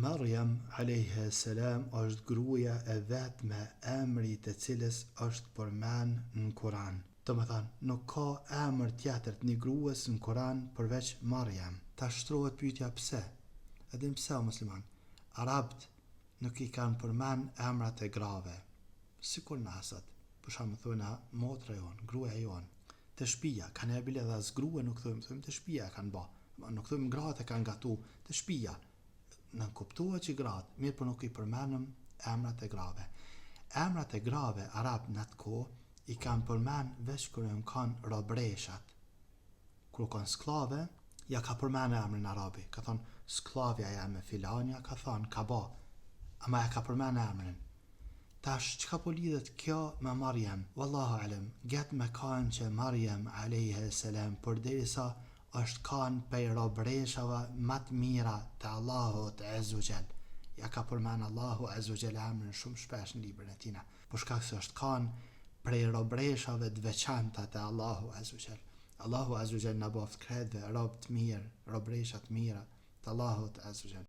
Maryam alayha salam është gruaja e vetme emri të cilës është përmend në Kur'an. Do të thënë, nuk ka emër tjetër të një gruas në Kur'an përveç Maryam. Ta shtrohet pyetja pse? Edhe pse o musliman? Arabt nuk i kanë përmend emrat e grave. Sikur në asat, për shembull thonë motra jon, gruaja jon. Të shtëpia kanë e bile dhe as grua nuk thojmë të shtëpia kanë bë. Nuk thojmë gratë kanë gatu të shtëpia. Në kuptuar që gratë, mirë për nuk i përmenëm emrat e grave. Emrat e grave arab në atë kohë i kanë përmen veç kërë në kanë robreshat. Kërë kanë sklave, ja ka përmen emrin arabi. Ka thonë sklavja ja me filanja, ka thonë ka ba, ama ja ka përmen emrin. Tash, që ka po lidhet kjo me Maryam? Wallahu alem, get me kanë që Maryam a.s. për derisa është kanë pej robreshave matë mira të Allahut Azugjel. Ja ka përmen Allahu Azugjel emrin shumë shpesh në librin e tina. Por shkak se është kanë prej robreshave të veçanta të Allahu Azugjel. Allahu Azugjel në boft kredve rob të mirë, robreshat mira të Allahut Azugjel.